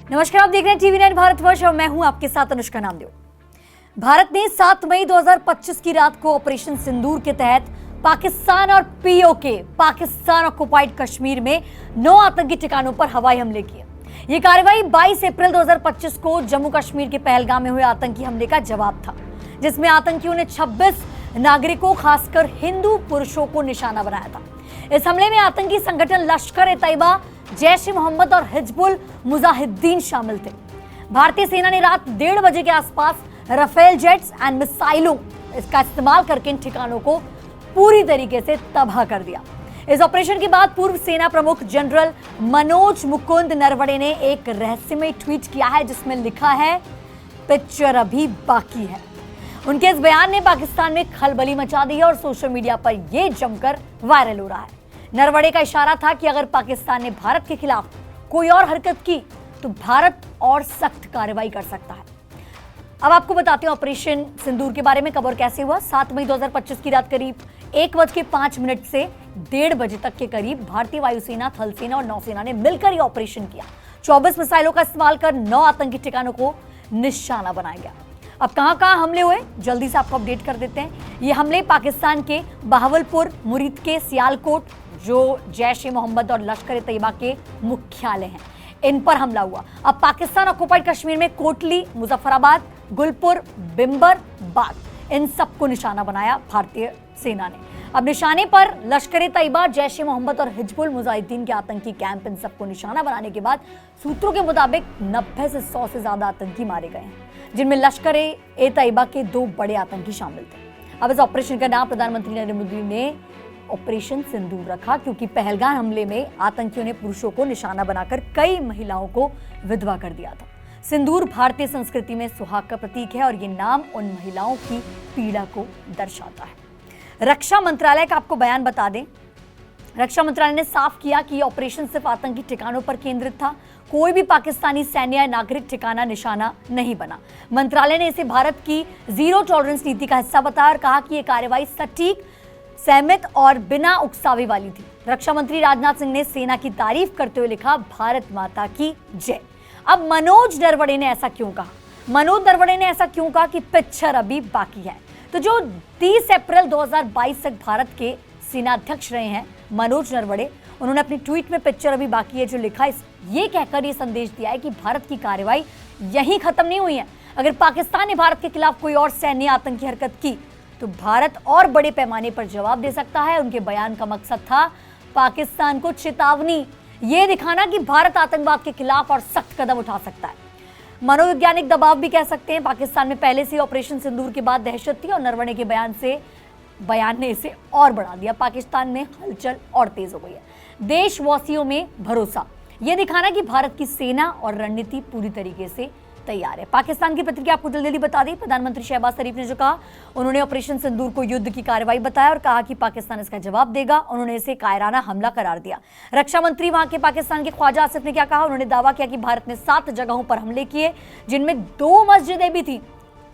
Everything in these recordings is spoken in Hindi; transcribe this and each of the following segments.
नमस्कार, आप देख रहे हैं टीवी 9 भारतवर्ष और मैं हूं आपके साथ अनुष्का नामदेव। भारत ने 7 मई 2025 की रात को ऑपरेशन सिंदूर के तहत पाकिस्तान और पीओके पाकिस्तान ऑक्युपाइड कश्मीर में 9 आतंकी ठिकानों पर हवाई हमले किए। ये कार्रवाई 22 अप्रैल 2025 को जम्मू कश्मीर के पहलगाम में हुए आतंकी हमले का जवाब था, जिसमें आतंकियों ने 26 नागरिकों खासकर हिंदू पुरुषों को निशाना बनाया था। इस हमले में आतंकी संगठन लश्कर-ए-तैयबा, जैश-ए-मोहम्मद और हिजबुल मुजाहिदीन शामिल थे। भारतीय सेना ने रात 1:30 बजे के आसपास राफेल जेट्स एंड मिसाइलों इसका इस्तेमाल करके इन ठिकानों को पूरी तरीके से तबाह कर दिया। इस ऑपरेशन के बाद पूर्व सेना प्रमुख जनरल मनोज मुकुंद नरवणे ने एक रहस्यमय ट्वीट किया है, जिसमें लिखा है, पिक्चर अभी बाकी है। उनके इस बयान ने पाकिस्तान में खलबली मचा दी है और सोशल मीडिया पर यह जमकर वायरल हो रहा है। नरवणे का इशारा था कि अगर पाकिस्तान ने भारत के खिलाफ कोई और हरकत की तो भारत और सख्त कार्रवाई कर सकता है। अब आपको बताते हैं ऑपरेशन सिंदूर के बारे में, कब और कैसे हुआ। 7 मई 2025 की रात करीब 1:05 से 1:30 बजे तक के करीब भारतीय वायुसेना, थल सेना और नौसेना ने मिलकर यह ऑपरेशन किया। 24 मिसाइलों का इस्तेमाल कर 9 आतंकी ठिकानों को निशाना बनाया गया। अब कहां हमले हुए, जल्दी से आपको अपडेट कर देते हैं। ये हमले पाकिस्तान के बहावलपुर, मुरीद के सियालकोट, जो जैश-ए-मोहम्मद और लश्कर-ए-तैयबा के मुख्यालय हैं, इन पर हमला हुआ। अब पाकिस्तान ऑक्युपाइड कश्मीर में कोटली, मुजफ्फराबाद, गुलपुर, बिम्बर, बाग, इन सबको निशाना बनाया भारतीय सेना ने। अब निशाने पर लश्कर-ए-तैयबा, जैश-ए-मोहम्मद और हिजबुल मुजाहिदीन के आतंकी कैंप, इन सबको निशाना बनाने के बाद सूत्रों के मुताबिक 90 से 100 से ज्यादा आतंकी मारे गए हैं, जिनमें लश्कर-ए-तैयबा के 2 बड़े आतंकी शामिल थे। अब इस ऑपरेशन का नाम प्रधानमंत्री नरेंद्र मोदी ने ऑपरेशन सिंदूर रखा, क्योंकि पहलगाम हमले में आतंकियों ने पुरुषों को निशाना बनाकर कई महिलाओं को विधवा कर दिया था। सिंदूर भारतीय संस्कृति में सुहाग का प्रतीक है और ये नाम उन महिलाओं की पीड़ा को दर्शाता है। रक्षा मंत्रालय का आपको बयान बता दें, रक्षा मंत्रालय ने साफ किया कि ऑपरेशन सिर्फ आतंकी ठिकानों पर केंद्रित था। कोई भी पाकिस्तानी सैन्य या नागरिक ठिकाना निशाना नहीं बना। मंत्रालय ने इसे भारत की जीरो टॉलरेंस नीति का हिस्सा बताया और कहा कि यह कार्रवाई सटीक, सहमत और बिना उकसावे वाली थी। रक्षा मंत्री राजनाथ सिंह ने सेना की तारीफ करते हुए लिखा, भारत माता की जय। अब मनोज नरवणे ने ऐसा क्यों कहा? मनोज नरवणे ने ऐसा क्यों कहा कि पिक्चर अभी बाकी है? तो जो 30 अप्रैल 2022 तक भारत के सेनाध्यक्ष रहे हैं मनोज नरवणे, उन्होंने अपनी ट्वीट में पिक्चर अभी बाकी है जो लिखा, ये कहकर ये संदेश दिया है कि भारत की कार्रवाई यहीं खत्म नहीं हुई है। अगर पाकिस्तान ने भारत के खिलाफ कोई और सैन्य आतंकी हरकत की तो भारत और बड़े पैमाने पर जवाब दे सकता है। उनके बयान का मकसद था पाकिस्तान को चेतावनी ये दिखाना कि भारत आतंकवाद के खिलाफ और सख्त कदम उठा सकता है। मनोवैज्ञानिक दबाव भी कह सकते हैं। पाकिस्तान में पहले से ऑपरेशन सिंदूर के बाद दहशत थी और नरवणे के बयान ने इसे और बढ़ा दिया। पाकिस्तान में हलचल और तेज हो गई है। देशवासियों में भरोसा, यह दिखाना कि भारत की सेना और रणनीति पूरी तरीके से तैयार है। पाकिस्तान की प्रतिक्रिया आपको जल्दी बता दी। प्रधानमंत्री शहबाज शरीफ ने जो कहा, उन्होंने ऑपरेशन सिंदूर को युद्ध की कार्रवाई बताया और कहा कि पाकिस्तान इसका जवाब देगा। उन्होंने इसे कायराना हमला करार दिया। रक्षा मंत्री वहां के पाकिस्तान के ख्वाजा आसिफ ने क्या कहा? उन्होंने दावा किया कि भारत ने 7 जगहों पर हमले किए, जिनमें 2 मस्जिदें भी थी।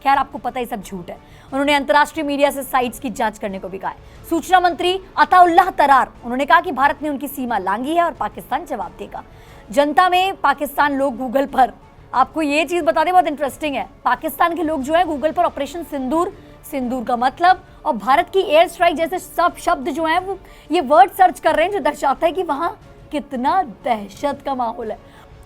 खैर, आपको पता है सब झूठ है। उन्होंने अंतर्राष्ट्रीय मीडिया से साइट्स की जांच करने को भी कहा। सूचना मंत्री अताउल्लाह तरार, उन्होंने कहा कि भारत ने उनकी सीमा लांघी है और पाकिस्तान जवाब देगा। जनता में पाकिस्तान लोग गूगल पर, आपको ये चीज बता दें, बहुत इंटरेस्टिंग है, पाकिस्तान के लोग जो है गूगल पर ऑपरेशन सिंदूर, सिंदूर का मतलब और भारत की एयर स्ट्राइक जैसे सब शब्द जो हैं वो ये वर्ड सर्च कर रहे हैं, जो दर्शाता है कि वहां कितना दहशत का माहौल है।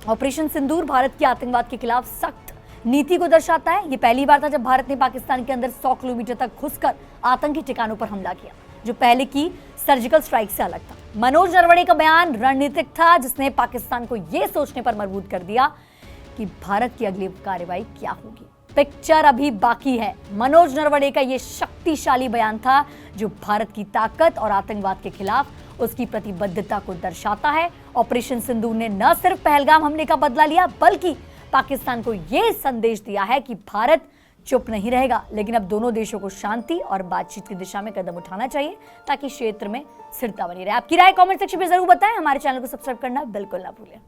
ऑपरेशन सिंदूर भारत की आतंकवाद के खिलाफ सख्त नीति को दर्शाता है। ये पहली बार था जब भारत ने पाकिस्तान के अंदर 100 किलोमीटर तक घुसकर आतंकी ठिकानों पर हमला किया, जो पहले की सर्जिकल स्ट्राइक से अलग था। मनोज नरवणे का बयान रणनीतिक था, जिसने पाकिस्तान को यह सोचने पर मजबूर कर दिया कि भारत की अगली कार्रवाई क्या होगी। पिक्चर अभी बाकी है। मनोज नरवणे का यह शक्तिशाली बयान था, जो भारत की ताकत और आतंकवाद के खिलाफ उसकी प्रतिबद्धता को दर्शाता है। ऑपरेशन सिंदूर ने न सिर्फ पहलगाम हमले का बदला लिया, बल्कि पाकिस्तान को यह संदेश दिया है कि भारत चुप नहीं रहेगा। लेकिन अब दोनों देशों को शांति और बातचीत की दिशा में कदम उठाना चाहिए, ताकि क्षेत्र में स्थिरता बनी रहे। आपकी राय कमेंट सेक्शन में जरूर बताएं। हमारे चैनल को सब्सक्राइब करना बिल्कुल ना भूलें।